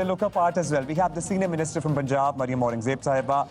they look apart as well. We have the senior minister from Punjab, Maryam Aurangzeb साहिबा,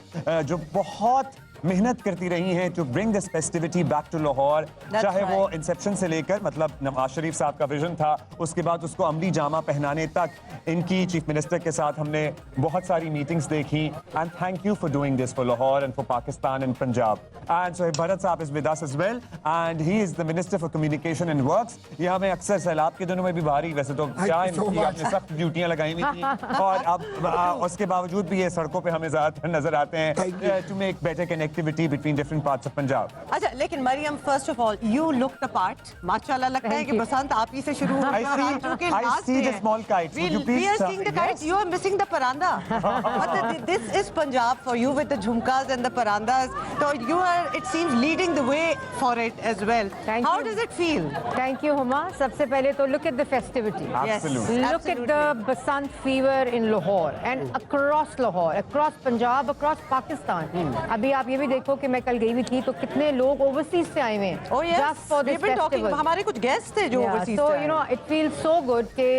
जो बहुत मेहनत करती रही हैं to bring this festivity back to Lahore. चाहे वो इंसेप्शन से लेकर मतलब नवाज शरीफ साहब का विजन था, उसके बाद उसको अमली जामा पहनाने तक इनकी चीफ मिनिस्टर के साथ हमने बहुत सारी मीटिंग्स देखी. And thank you for doing this for Lahore and for Pakistan and Punjab. And so Bharat साहब is with us as well, and he is the Minister for Communication and Works. ये हमें अक्सर सैलाब के दिनों में भी भारी, वैसे तो क्या इनकी आपने सख्त ड्यूटियां लगाई हुई थी, और अब उसके बावजूद भी ये सड़कों पे हमें ज्यादातर नजर आते हैं to make better connectivity between different parts of Punjab. अच्छा, लेकिन Maryam, first of all, you looked the part. माशाल्लाह, लगता है कि बसंत आप ही से शुरू हो I see the small kites. Would you please? We are seeing the kites. You are missing the paranda. But this is Punjab for you with the jhumkas and the parandas. So you are, it seems, leading the way for it as well. How does it feel? Thank you, Huma. सबसे पहले तो look at the festivity. Absolutely. Look at the Basant fever in Lahore and across Lahore, across Punjab, across Pakistan. अभी आप ये भी देखो कि मैं कल गई हुई थी तो कितने लोग ओवरसीज से आए हुए हैं. Oh yes. Just for this festival. हमारे कुछ गेस्ट थे जो ओवरसीज से. So you know, it feels so good कि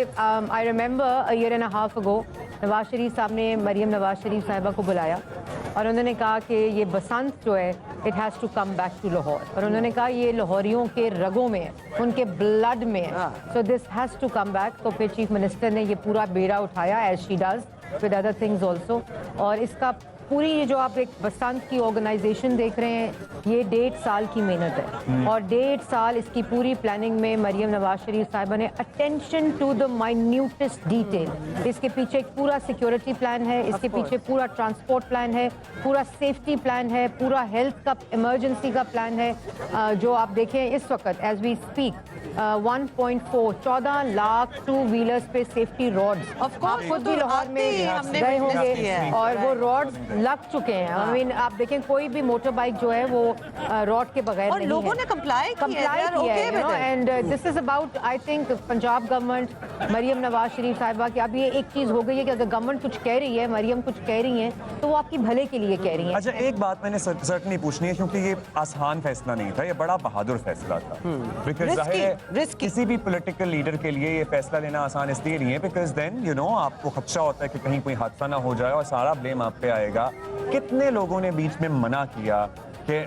I remember a year and a half ago, Nawaz Sharif साहब ने मरियम नवाज शरीफ साहिबा को बुलाया और उन्होंने कहा कि ये बसंत जो है it has to come back to Lahore, और उन्होंने कहा ये लाहौरियों के रगों में है, उनके ब्लड में है, so this has to come back. तो फिर चीफ मिनिस्टर ने ये पूरा बेड़ा उठाया as she does with other things also. और इसका पूरी ये जो आप एक बसंत की ऑर्गेनाइजेशन देख रहे हैं, ये 1.5 साल की मेहनत है, और 1.5 साल इसकी पूरी प्लानिंग में मरियम नवाज शरीफ साहिबा ने attention to the minutest detail. इसके पीछे एक पूरा सिक्योरिटी प्लान है, इसके पीछे पूरा ट्रांसपोर्ट प्लान है, पूरा सेफ्टी प्लान है, पूरा हेल्थ का इमरजेंसी का प्लान है. जो आप देखें इस वक्त as we speak 14 lakh 2 wheelers पे सेफ्टी रॉड्स, आप खुद भी लाहौर में गए होंगे और वो रॉड्स लग चुके हैं. आई मीन आप देखें कोई भी मोटर बाइक जो है वो रॉड के बगैर नहीं है. लोगों ने कंप्लाई किया है. And this is about, I think Punjab government, Maryam Nawaz Sharif sahiba की अब ये एक चीज हो गई है कि अगर गवर्नमेंट कुछ कह रही है, मरियम कुछ कह रही है, तो वो आपकी भले के लिए कह रही है. अच्छा, एक बात मैंने सर्टनली पूछनी है क्योंकि ये आसान फैसला नहीं था, ये बड़ा बहादुर फैसला था. बिकॉज़ जाहिर है किसी भी पॉलिटिकल लीडर के लिए ये फैसला लेना आसान इसलिए नहीं है बिकॉज़ देन यू नो आपको खदशा होता है कि कहीं कोई हादसा ना हो जाए और सारा ब्लेम आप पे आएगा. कितने लोगों ने बीच में मना किया कि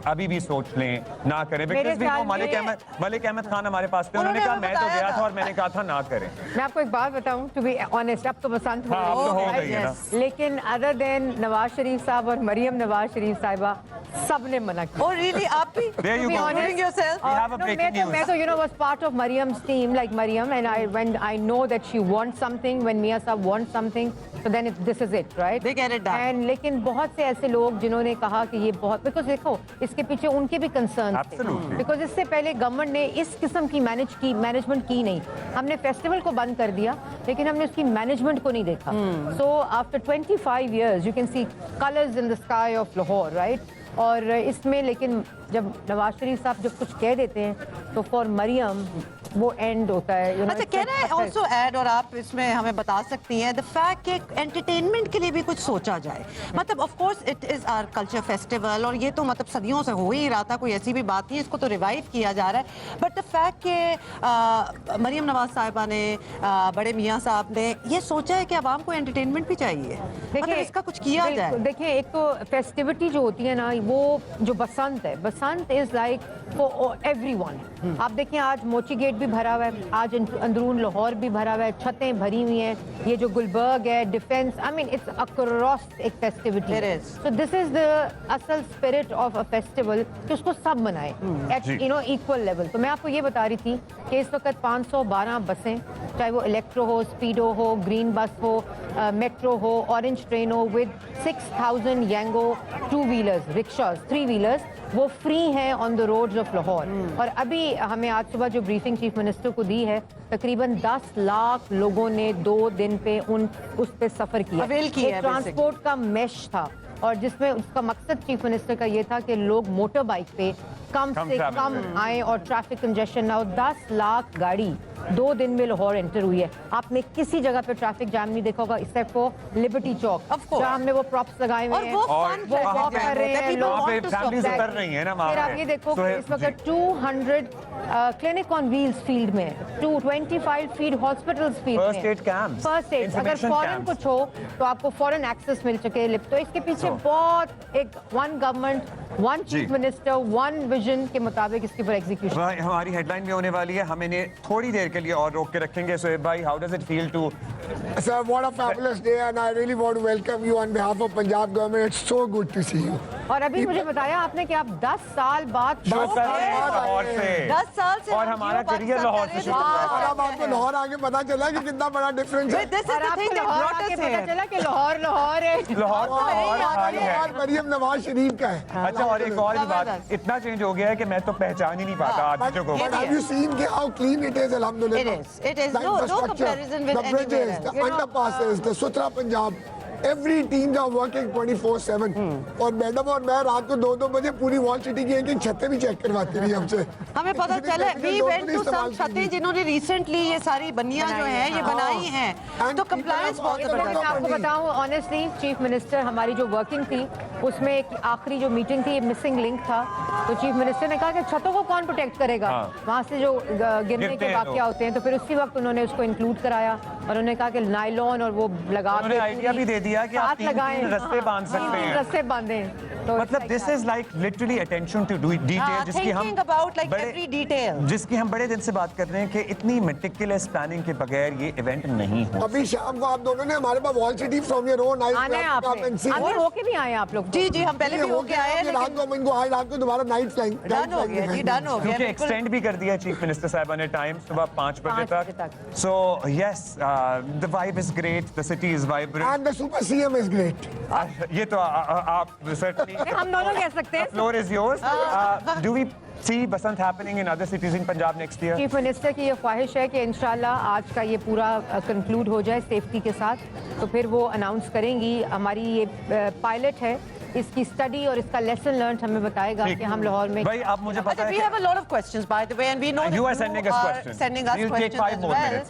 अभी भी सोच लें, ना करें, बिकॉज़ भी वो मलिक अहमद खान हमारे पास थे, उन्होंने कहा मैं तो गया था और मैंने कहा था ना करें. मैं आपको एक बात बताऊं, टू बी ऑनेस्ट, अब तो बसंत हो गई है ना, लेकिन अदर देन नवाज शरीफ साहब और मरियम नवाज शरीफ साहिबा सब ने मना किया. Oh really? आप भी? There you go. Yourself? We have a breaking news. मैं तो you know was part of Mariam's team, like Mariam, and when I know that she wants something, when Mia Saab wants something, so then this is it, right? They get it done. And लेकिन बहुत से ऐसे लोग जिन्होंने कहा कि ये बहुत, because देखो इसके पीछे उनके भी कंसर्न थे, बिकॉज इससे पहले गवर्नमेंट ने इस किस्म की मैनेजमेंट की नहीं. हमने फेस्टिवल को बंद कर दिया लेकिन हमने उसकी मैनेजमेंट को नहीं देखा. So after 25 years you can see colors in the sky of Lahore, right? और इसमें लेकिन जब नवाज शरीफ साहब जब कुछ कह देते हैं तो फॉर मरियम वो एंड होता है. अच्छा, कैन आई आल्सो ऐड, और आप इसमें हमें बता सकती हैं, द फैक्ट कि एंटरटेनमेंट के लिए भी कुछ सोचा जाए. मतलब of course it is our culture festival और ये तो मतलब सदियों से हो ही रहा था, कोई ऐसी भी बात नहीं, इसको तो रिवाइव किया जा रहा है. बट द फैक्ट कि मरियम नवाज साहिबा ने, बड़े मियाँ साहब ने ये सोचा है कि आवाम को एंटरटेनमेंट भी चाहिए, मतलब इसका कुछ किया जाए. देखिए, एक तो फेस्टिविटी जो होती है ना, वो जो बसंत है, बसंत इज लाइक फॉर एवरीवन. आप देखें आज मोची गेट भी भरा हुआ है, आज अंदरून लाहौर भी भरा हुआ है, छतें भरी हुई हैं, ये जो गुलबर्ग है, defence, I mean it's across एक festivity. So this is the असल स्पिरिट ऑफ अ फेस्टिवल कि उसको सब मनाए at you know equal level. तो मैं आपको ये बता रही थी कि इस वक्त 512 बसें, चाहे वो इलेक्ट्रो हो, स्पीडो हो, ग्रीन बस हो, मेट्रो हो, ऑरेंज ट्रेन हो, with 6000 Yango 2 wheelers, rickshaws, 3 wheelers, वो फ्री हैं on the roads of Lahore. और अभी हमें आज सुबह जो ब्रीफिंग चीफ मिनिस्टर को दी है, तकरीबन 10 लाख लोगों ने 2 दिन पे उस पे सफ़र किया. एक ट्रांसपोर्ट का मैश था और जिसमें उसका मकसद चीफ मिनिस्टर का ये था कि लोग मोटर बाइक पे कम से कम आए और ट्रैफिक कंजेशन ना हो. 10 लाख गाड़ी 2 दिन में लाहौर एंटर हुई है। आपने किसी जगह पे ट्रैफिक जैम नहीं देखा होगा except for liberty Chowk, Of course. जहाँ हमने वो प्रॉप्स लगाए हुए और हैं, वो और fun वो traffic वॉक jam कर रहे होता है, हैं people लोग। वहाँ पे want to families stop. उतर रही हैं ना वहाँ फिर पे। आप ये देखो So, कि इस वक्त जी। 200 क्लिनिक ऑन व्हील्स फील्ड में, 225 फील्ड हॉस्पिटल्स फील्ड में, First aid camps, first aid, अगर information फॉरेन camps. कुछ हो तो आपको फॉरेन एक्सेस मिल सके लिप। तो इसके पीछे So. बहुत एक वन गवर्नमेंट, वन जी। चीफ मिनिस्टर, वन विजन के मुताबिक इसके ऊपर एग्जीक्यूशन। भाई हमारी हेडलाइन भी होने वाली है, हम इन्हें थोड़ी देर के लिए और रोक के रखेंगे। सोहेब भाई, how does it feel to Sir, what a fabulous day, and I really want to welcome you on behalf of Punjab government. It's so good to see you. और अभी मुझे बताया आपने कि आप 10 साल बाद शुरू कर रहे हैं बाद लाहौर आए से, हैं। 10 साल से और हम हमारा जियो करियर पाकिस्तान लाहौर कर से रहे शुरू हैं। हुआ। और अब आपको लाहौर आके पता चला कि कितना बड़ा डिफरेंस है। This is और the आपको thing that लाहौर brought आके us पता here. चला कि लाहौर है। लाहौर तो लाहौर हाल है। लाहौर मरियम नवाज शरीफ का है। अच्छा, और एक और भी बात, जबरदस्त। इतना चेंज हो गया है कि मैं तो पहचान ही नहीं पाता आज But, जगह but को। have you seen how clean it is? Alhamdulillah. It is. It is. The No infrastructure, comparison with the bridges, anywhere else. the You know, underpasses, the Sutra Punjab. Every teams are working 24/7. और madam और मैं रात को 2-2 बजे पूरी wall city की एक छतें भी चेक करवाती रही हमसे। हमें पता इतनी चला technical वी लोग वेंट नहीं टू इस्तेमाल सम छतें कीजिए। जिन्होंने रिसेंटली ये सारी बनियां जो बनाई है हैं, ये हाँ। बनाई हैं, And तो कंप्लायंस बहुत इतना- मैं जबरदस्त आपको बताऊं ऑनेस्टली, चीफ मिनिस्टर हमारी जो वर्किंग थी उसमें एक आखिरी जो मीटिंग थी, मिसिंग लिंक था। तो चीफ मिनिस्टर ने कहा कि छतों को कौन प्रोटेक्ट करेगा, हाँ। वहां से जो गिरने गिरते के हैं वाकया लोग। होते हैं। तो फिर उसी वक्त उन्होंने उसको इंक्लूड कराया और उन्होंने कहा कि नायलॉन और वो लगा उन्होंने आइडिया भी दे दिया कि आप 3-3 रस्ते बांध सकते हैं। रस्से बांधे। तो मतलब this is like literally attention to detail, जिसकी हम thinking about like every detail. जिसकी हम बड़े दिन से बात कर रहे हैं कि इतनी मेटिकुलस प्लानिंग के बगैर ये इवेंट नहीं हो। अभी शाम को आप दोनों ने हमारे पास wall city from your own eyes आना है आपने, आगे होके भी आए आप लोग। जी जी, हम पहले भी होके आए हैं, रात को इनको आज रात को दोबारा नाइट फ्लाइंग डन हो गया जी, डन हो गया क्योंकि बिल्कुल। एक्सटेंड भी कर दिया चीफ मिनिस्टर साहबा ने टाइम सुबह 5 बजे 5 बजे तक। तक। So yes, the vibe is great, the city is vibrant. And the super CM is great. ये तो आप सर्टनली, हम दोनों कह सकते हैं। Floor is yours. Do we see Basant happening in other cities in Punjab next year? Chief minister की ये ख्वाहिश है कि इंशाल्लाह आज का ये पूरा कंक्लूड हो जाए सेफ्टी के साथ, तो फिर वो अनाउंस करेंगी। हमारी ये पायलट है, इसकी स्टडी और इसका लेसन लर्न हमें बताएगा कि हम लाहौर में। भाई आप मुझे पता अच्छा, है we कि have a lot of questions by the way, and we know You that are sending us questions. sending us We'll take questions 5 as more well. minutes.